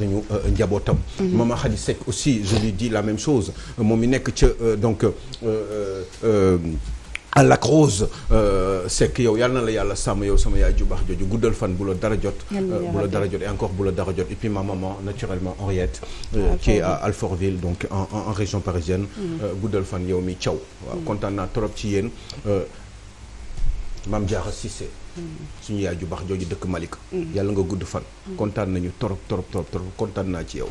nañu njabootam. Maman Khady Seck aussi je lui dis la même chose moom mi nekk ca donc à Lac Rose Seck yow yal na la yàlla sàmm yow sama yaay ju baax jooju guddal fan bu la dara jot. bu la dara jot et encore bu la dara jot et puis ma maman naturellement Henriette. qui est à Alfortville donc en région parisienne. guddal fan yow mi Thiaw. waaw kontaan naa trop ci yéen. Mame Diarra Cissé. suñu yaay ju baax jooju dëkk Malika. yàlla nga gudd fan. kontaan nañu trop kontaan naa ci yow.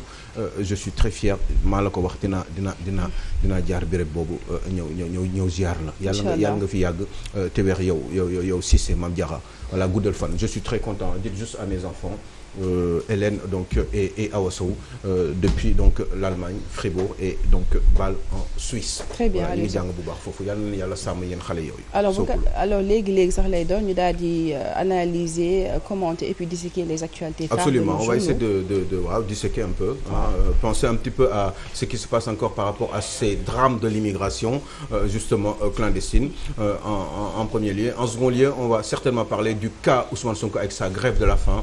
je suis très fier maa la ko wax dinaa jaar béréb boobu ñëw ziar la. yàlla nga fi yàgg te weex yow Cissé Mame Diarra voilà guddal fan je suis très content dites juste à mes enfants. Hélène donc et Awa Sow depuis donc l'Allemagne Fribourg et donc Bâle en Suisse. très bien ñu ngi jàng bu baax foofu yàlla na yàlla sàmm yéen xale yooyu. alors léegi sax lay doon ñu daal di analyser commenter et puis disséquer les actualités. Absolument on va essayer de waaw disséquer un peu. penser un petit peu à ce qui se passe encore par rapport à ces drames de l'immigration justement clandestine en premier lieu. En second lieu on va certainement parler du cas Ousmane Sonko avec sa grève de la faim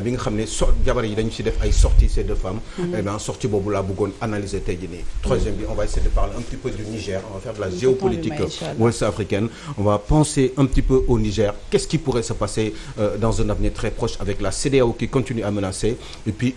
bi nga xam ne jabar yi dañu ci def ay sorties ces deux femmes. et bien sortie boobu laa bëggoon analyser tey jii nii. troisième bi on va essayer de parler un petit peu du Niger on va faire de la géopolitique ouest africaine on va penser un petit peu au Niger qu'est-ce qui pourrait se passer dans un avenir très proche avec la CEDEAO qui continue à menacer et puis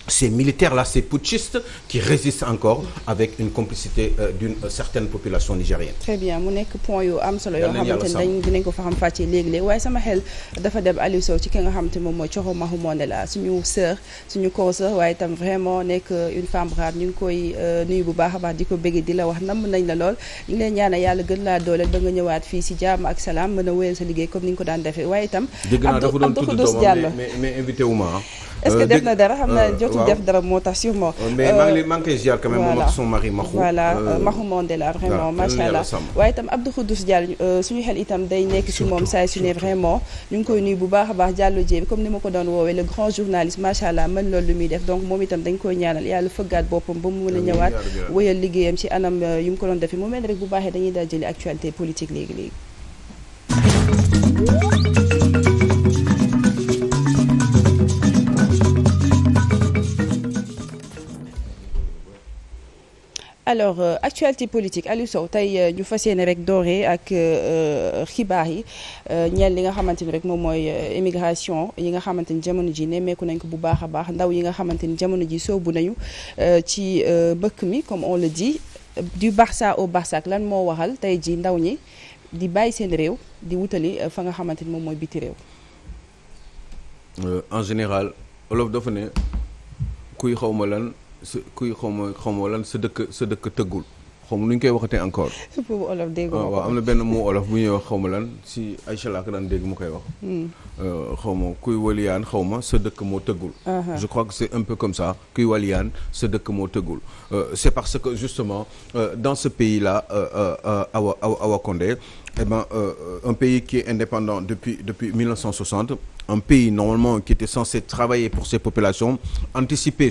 ces militaires-là, ces putschistes qui résistent encore avec une complicité d'une certaine population nigérienne. Très bien mu nekk point yu am solo yoo xamante ne dinañ ko fa xam fàccee léegi-léegi waaye sama xel dafa dem Aliou Sow ci ki nga xamante moom mooy Thioro Mahou Mandela suñu sœur suñu consoeur waaye itam vraiment nekk une femme brave ñu ngi koy nuyu bu baax a baax di ko bëgg di la wax namm nañ la lool ñu ngi leen ñaanal yàlla gën laa dooleel ba nga ñëwaat fii si jàmm ak salaam mën a wéyal sa liggéey comme ni nga ko daan defee waaye itam Abdou Khoudous Diallo mais invité wu ma est-ce que def na dara xam naa jotul def dara moo tax sûrement. mais maa ngi koy ziar quand même moom ak son mari Mahou. voilà Mahou Mandela vraiment macha allah waaye itam Abdou Khoudous Diallo suñu xel itam day nekk ci moom saa su ne vraiment ñu ngi koy nuyu bu baax a baax Diallo Dieng comme ni ma ko doon woowee le grand journaliste macha allah mën loolu lu muy def donc moom itam dañ koy ñaanal yàlla fëggaat boppam ba mu mën a ñëwaat wéyal liggéeyam ci anam yu mu ko doon defee mu mel rek bu baaxee dañuy daal jëli actualité politique léegi. alors actualité politique Aliou Sow tey ñu fas yéene rek dooree ak xibaar yi ñeel li nga xamante ni rek moom mooy immigration yi nga xamante ni jamono ji nemmeeku nañ ko bu baax a baax ndaw yi nga xamante ni jamono ji soobu nañu ci mbëkk mi comme on le dit du Barça au Barsac lan moo waxal tey ji ndaw ñi di bàyyi seen réew di wutali fa nga xamante ni moom mooy biti réew. En général olof dafa ne kuy xawma lan. kuy xawma lan sa dëkk tëggul xawma nu ñu koy waxatee encore. boobu olof dégg waaw am na benn mot olof bu ñuy wax xawma lan si Aïcha laa ko daan dégg mu koy wax. xawma kuy waliyaan xawma sa dëkk moo tëggul. je crois que c'est un peu comme ça kuy waliyaan sa dëkk moo tëggul. c'est parce que justement dans ce pays-là Awa Condé eh ben un pays qui est indépendant depuis 1960. Un pays normalement qui était censé travailler pour ses populations, anticiper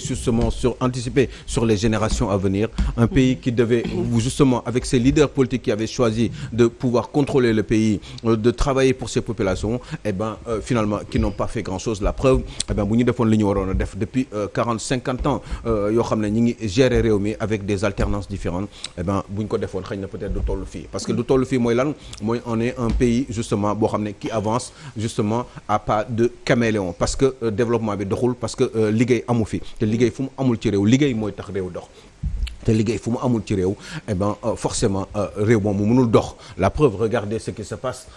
sur les générations à venir, un pays qui devait justement avec ses leaders politiques qui avaient choisi de pouvoir contrôler le pays, de travailler pour ses populations, et ben finalement qui n'ont pas fait grand-chose. La preuve, eh ben bu ñu defoon li ñu waroon a def depuis 40-50 ans yoo xam ne ñi ngi gérer réew mi avec des alternances différentes, eh ben bu ñu ko defoon xëy na peut-être du toll fii parce que du toll fii mooy lan mooy on est un pays justement boo xam ne qui avance justement à pas de caméléon parce que développement bi doxul parce que liggéey amu fi te liggéey fu mu amul ci réew liggéey mooy tax réew dox te liggéey fu mu amul ci réew eh ben forcément réew moom mu mënul dox la preuve regardez ce qui se passe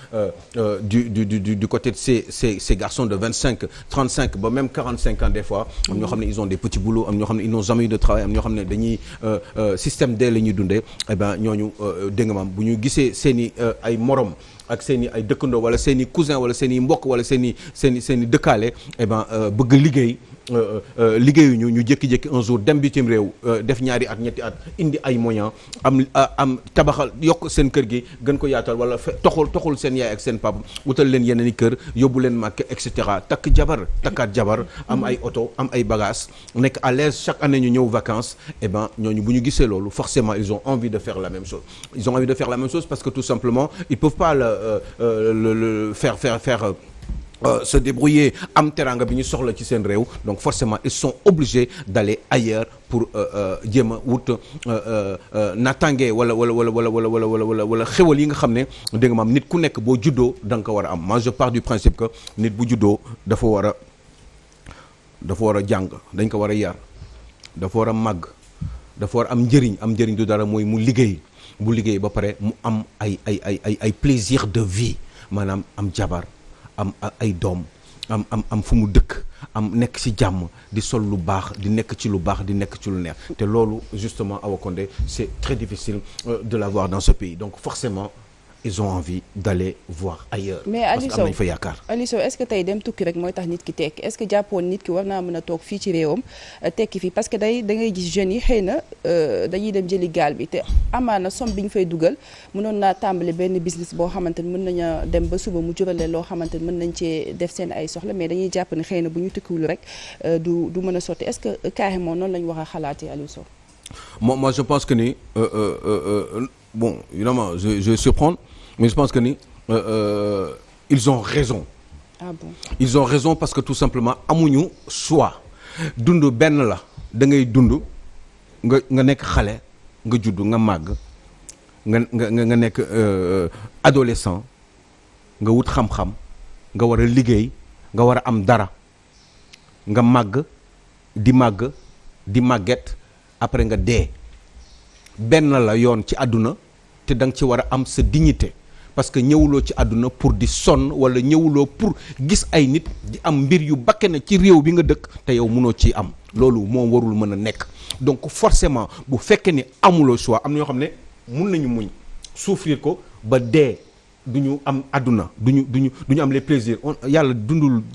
du côté de ces garçons de 25 35 ba même 45 ans des fois am ñoo xam ne ils ont des petits boulots am ñoo xam ne ils n'ont jamais eu de travail am ñoo xam ne dañuy système D la ñuy dundee eh ben ñooñu dégg nga maam bu ñu gisee seeni ay morom ak seen i ay dëkkandoo wala seen i cousin wala seen i mbokk wala seen i dëkkaale eh ben bëgg liggéey liggéeyuñu ñu jékki-jékki un jour dem bitim réew def ñaari at ñetti at indi ay moyens am tabaxal yokk seen kër gi gën ko yaatal wala toxul seen yaay ak seen papa wutal leen yeneen i kër yóbbu leen màkk et cetera takkaat jabar am ay oto am ay bagages nekk à l'aise chaque année ñu ñëw vacances et ben ñooñu bu ñu gisee loolu forcément ils ont envie de faire la même chose parce que tout simplement ils peuvent pas faire se débrouiller am teranga bi ñu soxla ci seen réew donc forcément ils sont obligés d'aller ailleurs pour jéem a wut natange wala xéwal yi nga xam ne dégg nga maam nit ku nekk boo juddoo da nga ko war a am moi je pars du principe que nit bu juddoo dafa war a jàng dañ ko war a yar dafa war a màgg dafa war a am njëriñ du dara mooy mu liggéey bu liggéey ba pare mu am ay plaisir de vie maanaam am jabar am ay doom am fu mu dëkk am nekk ci jàmm di sol lu baax di nekk ci lu baax di nekk ci lu neex te loolu justement Awa Condé c'est très difficile de l'avoir dans ce pays donc forcément ils ont envie d'aller voir ailleurs. mais parce que am nañ fa yaakaar. Aliou Sow est-ce que tey dem tukki rek mooy tax nit ki tekki est-ce que jàppoon nit ki war naa mën a toog fii ci réewam tekki fii parce que da ngay gis jeunes yi xëy na dañuy dem jëli gaal bi te amaana somme bi ñu fay dugal mënoon naa tàmbali benn business boo xamante ni mën nañu dem ba suba mu jurale loo xamante ni mën nañ cee def seen ay soxla mais dañuy jàpp ne xëy na bu ñu tukkiwul rek du mën a sotti est-ce que carrément noonu la ñu war a xalaatee Aliou Sow. moi je pense que ni bon évidemment je vais surprendre. mais je pense que ni ils ont raison. Ah bon? Ils ont raison parce que tout simplement amuñu choix dund benn la da ngay dund nga nekk xale nga judd nga màgg nga nekk adolescent nga wut xam-xam nga war a liggéey nga war a am dara nga màgg di màgget après nga dee benn la yoon ci àdduna te da nga ci war a am sa dignité. parce que ñëwuloo ci àdduna pour di sonn wala ñëwuloo pour gis ay nit di am mbir yu bakkane ci réew bi nga dëkk te yow mënoo ciy am loolu moom warul mën a nekk donc forcément bu fekkee ni amuloo choix am na ñoo xam ne mun nañu muñ souffrir ko ba dee du ñu am àdduna du ñu am les plaisirs yàlla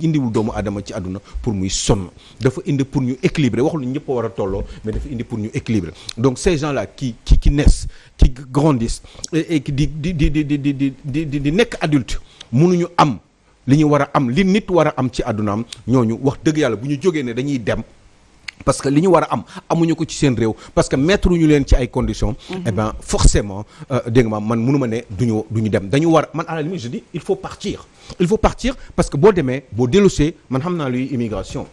indiwul doomu aadama ci àdduna pour muy sonn dafa indi pour ñu équilibrer waxul ni ñëpp a war a tolloo mais dafa indi pour ñu équilibrer donc ces gens là qui naissent qui grandissent et qui di nekk adulte mënuñu am li ñu war a am li nit war a am ci àddunaam ñooñu wax dëgg yàlla bu ñu jógee ne dañuy dem parce que li ñu war a am amuñu ko ci seen réew parce que mettre ñu leen ci ay conditions. Eh ben forcément dégg nga man mënu ma ne duñu dem dañu war man à la limite je dis il faut partir parce que boo demee boo dellusee man xam naa luy immigration.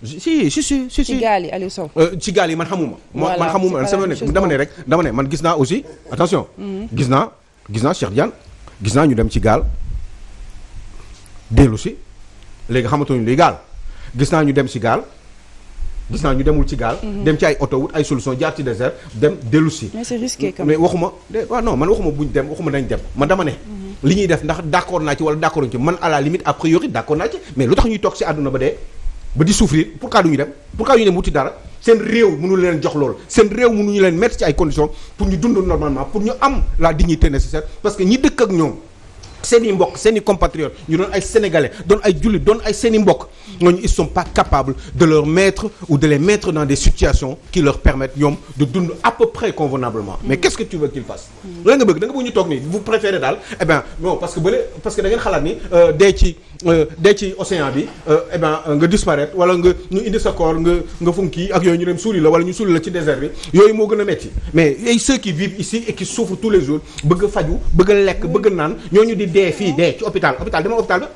si. ci gaal yi Aliou Sow. ci gaal yi man xamuma. man xamuma sama nekk dama ne man gis naa aussi attention. gis naa Cheikh Diane gis naa ñu dem ci gaal dellusi léegi xamatuñu luy gaal gis naa ñu dem ci gaal. gis naa ñu demul ci gaal. dem ci ay oto wut ay solution jaar ci désert dem dellu si. mais c'est risqué quand même. mais waxuma man waxuma buñ dem waxuma dañ dem man dama ne. li ñuy def ndax d'accord naa ci wala d'accord ci man à la limite a priori d'accord naa ci mais lu tax ñuy toog ci àdduna ba dee ba di souffrir pourquoi duñu dem pourquoi ñu dem wuti dara seen réew mënu leen jox loolu seen réew mënuñu leen mettre ci ay conditions pour ñu dund normalement pour ñu am la dignité nécessaire parce que ñi dëkk ak ñoom. seeni mbokk seeni compatriotes ñu doon ay sénégalais doon ay jullit doon ay seeni mbokk ñooñu ils sont pas capables de leur mettre ou de les mettre dans des situations qui leur permettent ñoom de dund à peu près convenablement mais qu'est-ce que tu veux qu'ils fassent la nga bëgg da nga bëgg ñu toog nii vous préférez daal eh ben non parce que da ngeen xalaat ni dee ci océan bi eh ben nga disparaître wala nga ñu indi sa corps nga funki ak yooyu ñu dem suuli la wala ñu suuli la ci désert bi yooyu moo gën a metti mais ceux qui vivent ici et qui souffrent tous les jours bëgg faju bëgg lekk bëgg naan ñooñu di dee fii dee ci hôpital dama hôpital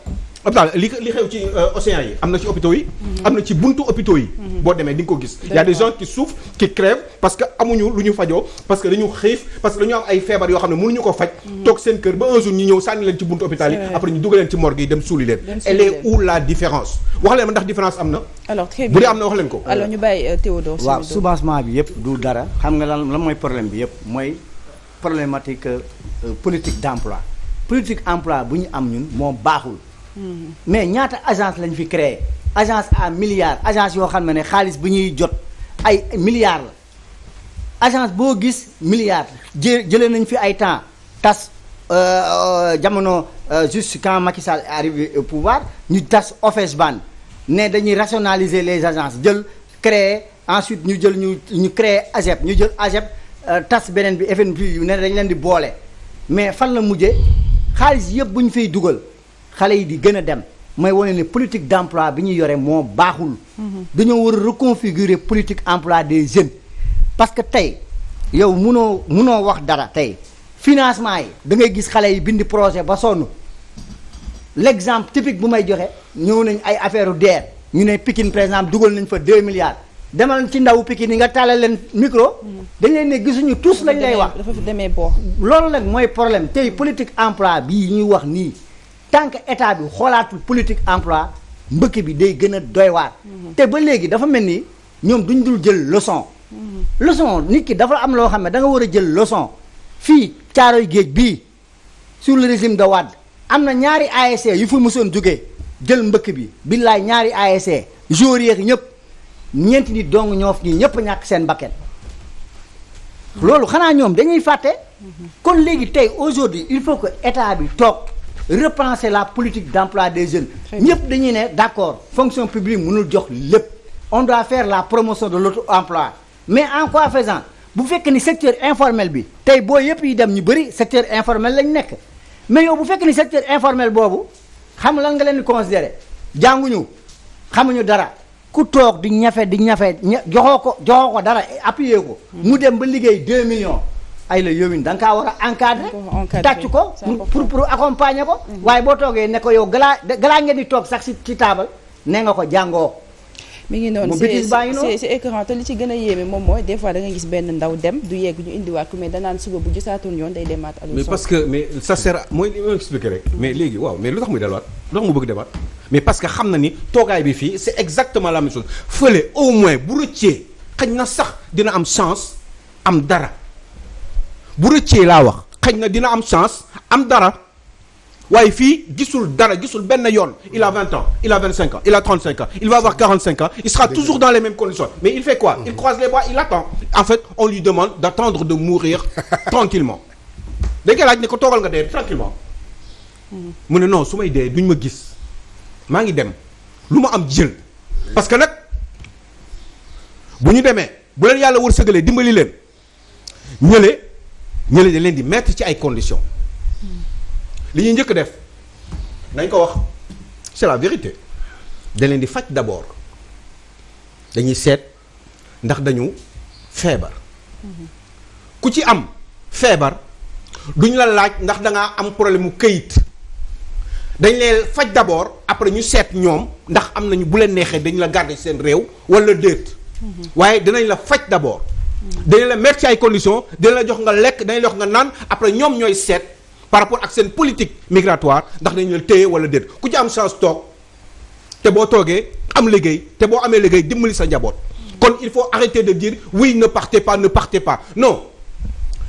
li xew ci océan yi am na ci hôpitaux yi am na ci buntu hôpitaux yi boo demee di nga ko gis y a des gens qui souffrent qui crèvent parce que amuñu lu ñu fajoo parce que dañu xiif parce que dañu am ay feebar yoo xam ne mënuñu ko faj toog seen kër ba un jour ñu ñëw sànni leen ci buntu hôpital yi après ñu dugal leen ci morgue yi dem suuli leen elle est où la différence wax leen ma ndax différence am na alors très bien bu dee am na wax leen ko alors ñu bàyyi Théodore waaw soubassement bi yëpp du dara xam nga lan mooy problème bi yëpp mooy problématique politique d'emploi politique emploi bu ñu am ñun moo baaxul mais ñaata agence lañ fi créé agence à milliards agence yoo xam ne xaalis bu ñuy jot ay milliards la agence boo gis milliards jëlee nañ fi ay temps tas jamono juste quand Macky Sall est arrivé au pouvoir ñu tas OFEJBAN ne dañuy rationaliser les agences jël créer ensuite ñu jël ñu créer AGEP ñu jël AGEP tas beneen bi FNP yu ne dañ leen di boole mais fan la mujjee xaalis yëpp bu ñu fiy dugal xale yi di gën a dem mooy wane ne politique d'emploi bi ñu yore moo baaxul. dañoo war a reconfigurer politique emploi des jeunes parce que tey yow munoo wax dara tey financement yi da ngay gis xale yi bindi projet ba sonn l'exemple typique bu may joxe ñëw nañ ay affaire u DER ñu ne Pikine par exemple dugal nañ fa 2 milliards demal ci ndawu Pikine yi nga tàllal leen micro dañ leen ne gisuñu tous lañ lay wax dafa fi demee boo loolu nag mooy problème tey politique emploi bii ñuy wax nii tant que état bi xoolaatul politique emploi mbëkk bi day gën a doy waar te ba léegi dafa mel ni ñoom duñ dul jël leçon leçon nit ki dafa am loo xam ne da nga war a jël leçon fii Caaroy Géej bii sous le régime de Wade am na ñaari ASC yu fi mësoon jógee jël mbëkk bi billaay ñaari ASC joueurs yeeg ñëpp ñeenti nit dong ñoo fi ñëpp ñàkk seen bakkan loolu xanaa ñoom dañuy fàtte kon léegi tey aujourd'hui il faut que état bi toog repenser la politique d'emploi des jeunes ñëpp dañuy ne d'accord fonction publique mënul jox lépp on doit faire la promotion de l'auto-emploi mais en quoi faisant bu fekkee ni secteur informel bi tey boo yëpp yi dem ñu bëri secteur informel lañ nekk mais yow bu fekkee ni secteur informel boobu xam lan nga leen di considérer jànguñu xamuñu dara ku toog di ñafe joxoo ko dara appuyer ko mu dem ba liggéey 2 millions ay la yowin da nga kaa war a encadrer tàcc ko pour accompagner ko waaye boo toogee ne ko yow galaa ngeen di toog sax ci taabal ne nga ko jàngoo mi ngi noonu c'est écœurant te li ci gën a yéeme moom mooy des fois da nga gis benn ndaw dem du yegg ñu indiwaat ko mais danaan suba bu gisaatoon yoon day demaat mais parce que mais ça sert mooy li ma expliqué rek mais léegi waaw mais lu tax muy delluwaat lu tax mu bëgg demaat mais parce que xam na ni toogaay bi fii c'est exactement la même chose fële au moins bu rëccee xëy na sax dina am chance am dara bu rëccee laa wax xëy na dina am chance am dara waaye fii gisul dara gisul benn yoon il a 20 ans il a 25 ans il a 35 ans il va avoir 45 ans il sera toujours dans les mêmes conditions mais il fait quoi il croise les bras il attend en fait on lui demande d'attendre de mourir tranquillement dañ koy laaj ne ko toogal nga dee tranquillement mu ne non su may dee duñ ma gis maa ngi dem lu ma am jël parce que nag bu ñu demee bu leen yàlla wërsëgalee dimbali leen ñële da leen di mettre ci ay conditions li ñuy njëkk def nañ ko wax c'est la vérité da leen di faj d'abord dañuy seet ndax dañu feebar ku ci am feebar duñ la laaj ndax da ngaa am problème mu këyit dañ leen faj d'abord après ñu seet ñoom ndax am nañu bu leen neexee dañ la garder seen réew wala déet waaye dinañ la faj d'abord dañ la mettre ci ay conditions dinañ la jox nga lekk dañ la jox nga naan après ñoom ñooy seet par rapport ak seen politique migratoire ndax dañu la téye wala déet ku ci am chance toog te boo toogee am liggéey te boo amee liggéey dimbali sa njaboot kon il faut arrêter de dire oui ne partez pas non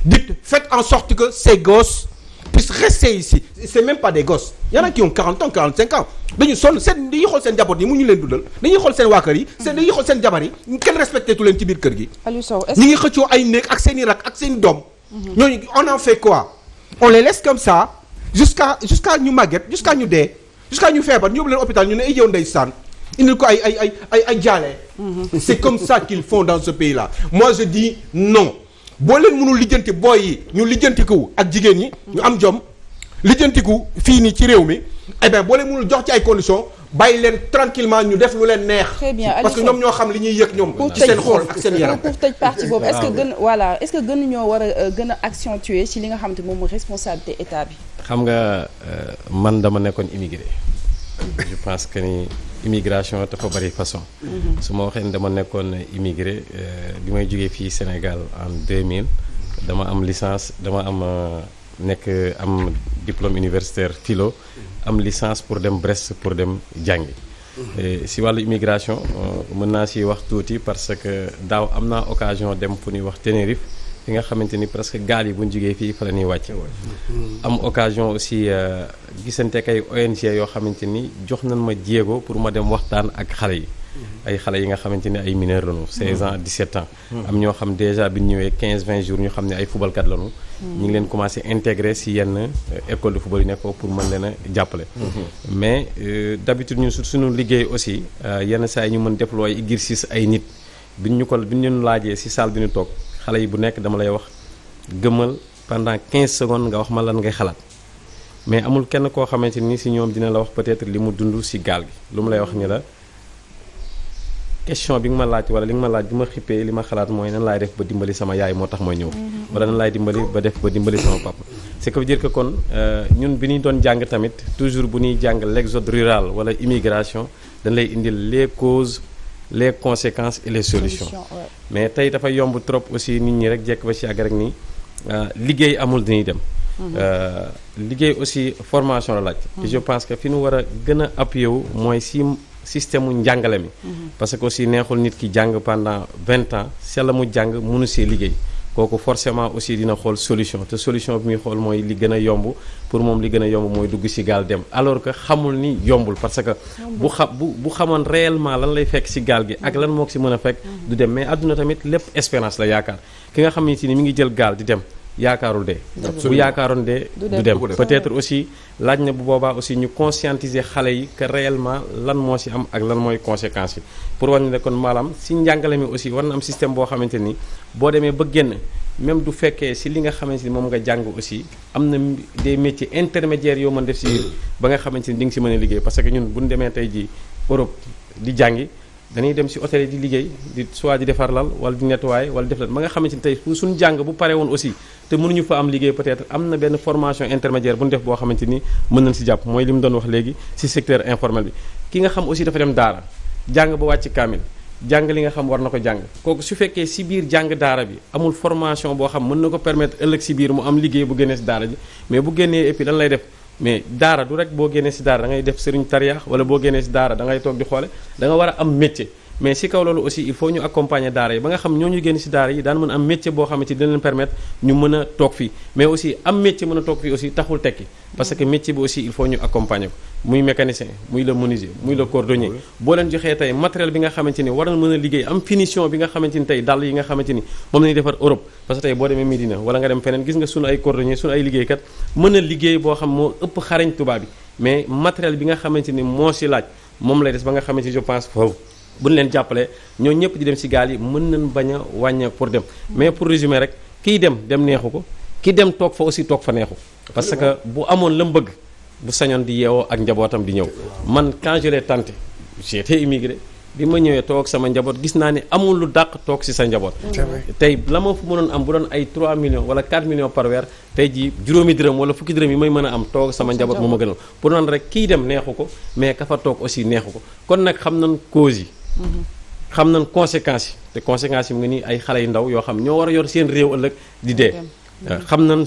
dites faites en sorte que ces gosses puissent rester ici c'est même pas des gosses il y en a qui ont 40 ans 45 ans dañu sonn seen dañuy xool seen njaboot yi mu ñu leen dundal dañuy xool seen waa kër yi dañuy xool seen jabar yi kenn respecté tu leen ci biir kër gi ñi ngi xëccoo ay néeg ak seen i rak ak seen i doom ñooñu on en fait quoi on les laisse comme ça jusqu'à ñu màgget jusqu'à ñu dee jusqu'à ñu feebar ñu yóbbu leen hôpital ñu ne ay yow ndeysaan indil ko ay jaale c'est comme ça qu'ils font dans ce pays là moi je dis non boo leen mënul lijjanti booy yi ñu lijjantiku ak jigéen ñi ñu am jom lijjantiku fii nii ci réew mi eh bien boo leen mënul jox ci ay conditions bàyyi leen tranquillement ñu def lu leen neex. très bien parce que ñoom ñoo xam li ñuy yëg ñoom. ci seen xol ak seen yaram pour tëj partie boobu est-ce que gën ñoo war a gën a accentuer ci li nga xam te moom mooy responsabilité état bi. xam nga man dama nekkoon immigré je pense que ni immigration dafa bari façon. su ma waxee ni dama nekkoon immigré bi may jógee fii Sénégal en 2000 dama am licence dama am am diplôme universitaire philo. am licence pour dem Brest pour dem jàngi si wàllu immigration mën naa si wax tuuti parce que daaw am naa occasion dem fu ñuy wax Tenerife fi nga xamante ni presque gaal yi bu ñu jógee fii fa la ñuy wàcc am occasion aussi gisante ak ay ONG yoo xamante ni jox nañ ma jéego pour ma dem waxtaan ak xale yi ay xale yi nga xamante ni ay mineurs lañu 16 ans 17 ans am ñoo xam déjà bi ñu ñëwee 15-20 jours ñu xam ne ay footballkat lañu ñu ngi leen commencé intégrer si yenn école de football yi nekk pour mën leen a jàppale mais d'habitude ñun suñu liggéey aussi yenn saa yi ñu mën déployer exercice ay nit bi ñu leen laajee si salle bi ñu toog xale yi bu nekk dama lay wax gëmmal pendant 15 secondes nga wax ma lan ngay xalaat mais amul kenn koo xamante ni si ñoom dina la wax peut-être li mu dund si gaal gi lu mu lay wax ni la question bi nga ma laaj wala li nga ma laaj bi ma xippee li ma xalaat mooy nan laay def ba dimbali sama yaay moo tax mooy ñëw wala nan laay dimbali ba dimbali sama papa c'est que veut dire que kon ñun bi ñuy doon jàng tamit toujours bu ñuy jàng l'exode rural wala immigration dañ lay indil les causes les conséquences et les solutions mais tey dafa yomb trop aussi nit ñi rek jekk ba ci àgg rek nii liggéey amul dañuy dem liggéey aussi formation la laaj et je pense que fi ñu war a gën a appuyé wu mooy si système mu njàngale mi parce que aussi neexul nit ki jàng pendant 20 ans c'est la mu jàng mënu see liggéey kooku forcément aussi dina xool solution te solution bi muy xool mooy li gën a yomb pour moom li gën a yomb mooy dugg ci gaal dem alors que xamul ni yombul parce que bu xamoon réellement lan lay fekk ci gaal gi ak lan moo ko ci mën a fekk du dem mais àdduna tamit lépp espérance la yaakaar ki nga xam ni ci ni mi ngi jël gaal di dem yaakaarul dee bu yaakaaroon dee du dem peut-être aussi laaj na bu boobaa aussi ñu conscientiser xale yi que réellement lan moo ci am ak lan mooy conséquences yi pour wax ne kon maanaam ci njàngale mi aussi war na am système boo xamante ni boo demee ba génn même du fekkee ci li nga xamante ni moom nga jàng aussi am na des métiers intermédiaires yoo mën def ci ba nga xamante ni di nga ci mën a liggéey parce que ñun bu ñu demee tey ji Europe di jàngi dañuy dem ci hôtel yi di liggéey di soit di defar lal wala di nettoyer wala def la ba nga xamante ni tey suñu jàng bu pare woon aussi te mënuñu fa am liggéey peut-être am na benn formation intermédiaire bu ñu def boo xamante ni mën nañ ci jàpp mooy li mu doon wax léegi ci secteur informel bi ki nga xam aussi dafa dem daara jàng ba wàcc kaamil jàng li nga xam war na ko jàng kooku su fekkee ci biir jàng daara bi amul formation boo xam mën na ko permettre ëllëg ci biir mu am liggéey bu génnee ci daara ji mais bu génnee et puis lan lay def mais daara du rek boo génnee ci daara da ngay def sëriñ tariyaax wala boo génnee ci daara da ngay toog di xoole da nga war a am métier mais ci kaw loolu aussi il faut ñu accompagner daara yi ba nga xam ñooñu génn ci daara yi daan mën a am métier boo xamante ni dina leen permettre ñu mën a toog fii mais aussi am métier mën a toog fii aussi taxul tekki parce que métier bi aussi il faut ñu accompagner ko muy mécanicien muy le menuisier muy le cordonnier boo leen joxee tey matériel bi nga xamante ni war na mën a liggéey am finition bi nga xamante ni tey dàll yi nga xamante ni moom la ñuy defar Europe parce que tey boo demee Médina wala nga dem feneen gis nga sunu ay cordonnier sunu ay liggéeykat mën a liggéey boo xam moo ëpp xarañ tubaab bi mais matériel bi nga xamante ni moo ci laaj moom lay des ba nga xamante ni je pense foofu bu ñu leen jàppale ñoo ñëpp di dem ci gaal yi mën nañ bañ a wàññeeku pour dem mais pour résumer rek kiy dem neexu ko ki dem toog fa aussi toog fa neexu parce que bu amoon la mu bëgg bu sañoon di yeewoo ak njabootam di ñëw man quand je l'ai tenté j'étais immigré bi ma ñëwee toog sama njaboot gis naa ne amul lu dàq toog ci sa njaboot tey la ma fu mënoon am bu doon ay 3 millions wala 4 millions par weer tey jii juróomi dërëm wala fukki dërëm yi may mën a am toog sama njaboot moo ma gënal pour noonu rek kiy dem neexu ko mais ka fa toog aussi neexu ko kon nag xam nañ cause yi xam nañ conséquences yi te conséquences yi mu ngi nii ay xale yu ndaw yoo xam ñoo war a yor seen réew ëllëg di dee xam nañ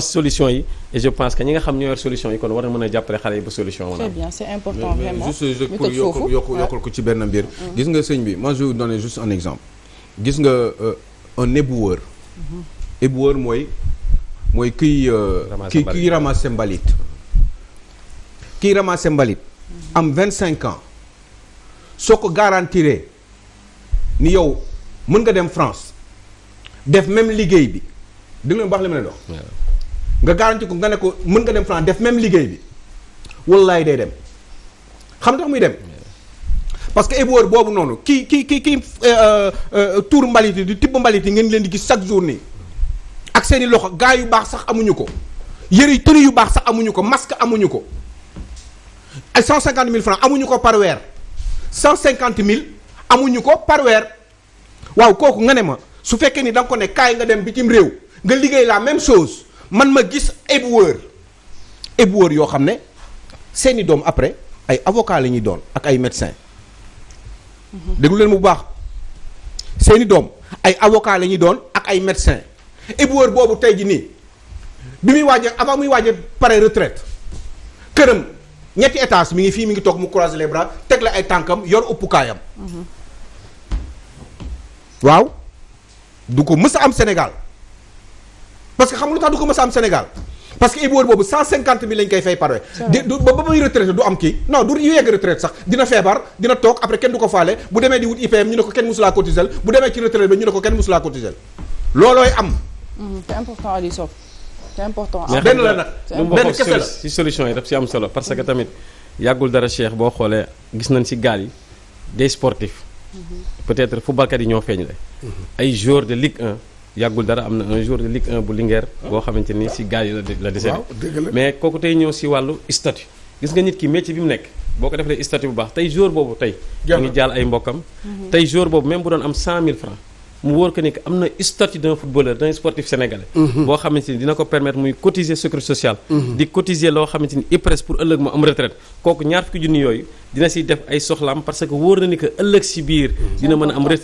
solution yi et je pense que ñi nga xam ñoo yor solution yi kon war na mën a jàppale xale yi ba solution très bien c'est important vraiment juste pour yokkal ko ci benn mbir gis nga sëñ bi moi je vais vous donner juste un exemple gis nga un éboueur éboueur mooy kiy ramasser mbalit kiy ramasser mbalit am 25 ans soo ko garantiree ni yow mën nga dem France def même liggéey bi dégg nga baax li ma leen wax nga garanti ko nga ne ko mën nga dem France def même liggéey bi wallaay day dem xam nga tax muy dem parce que éboueur boobu noonu kii tuur mbalit yi di tibb mbalit yi ngeen leen di gis chaque jour nii ak seeni loxo gars yu baax sax amuñu ko yëre tenue yu baax sax amuñu ko masque amuñu ko ay 150 000 francs amuñu ko par weer 150 000 amuñu ko par weer waaw kooku nga ne ma su fekkee ni da nga ko ne kaay nga dem bitim réew nga liggéey la même chose man ma gis éboueur yoo xam ne seeni doom après ay avocat la ñuy doon ak ay médecin déglu leen mu bu baax seeni doom ay avocat la ñuy doon ak ay médecin éboueur boobu tey ji nii bi muy waaj avant muy waaj pare retraite këram ñetti étage mi ngi fii mi ngi toog mu croiser les bras teg la ay tànkam yor uppukaayam waaw du ko mës a am Sénégal parce que xam nga lu tax du ko mës a am Sénégal parce que éboueur boobu 150 000 lañ koy fay par weer ba muy retraité du am kii non du yegg retraite sax dina feebar dina toog après kenn du ko faale bu demee di wut IPM ñu ne ko kenn musulaa cotisel bu demee ci retraite ba ñu ne ko kenn musulaa cotisel loolooy am c'est important Aliou Sow c'est important benn la nag benn kese la ci solution yi daf ci am solo parce que tamit yàggul dara Cheikh boo xoolee gis nañ ci gaal yi des sportifs peut-être footballkat yi ñoo feeñ la ay joueurs de Ligue 1 yàggul dara am na un joueur de Ligue 1 bu Linguère boo xamante ni ci gaal yi la décédé mais kooku tey ñëw ci wàllu statut gis nga nit ki métier bi mu nekk boo ko defalee statut bu baax tey jour boobu tey mu ngi jaal ay mbokkam tey jour boobu même bu doon am 100 000 francs mu wóor que ni que am na statut d'un footballeur d'un sportif sénégalais boo xamante ni dina ko permettre muy cotiser sécurité sociale di cotiser loo xamante ni IPRES pour ëllëg mu am retraite kooku ñaar fukki junni yooyu dina siy def ay soxlaam parce que wóor na ni que ëllëg si biir dina mën a am retraite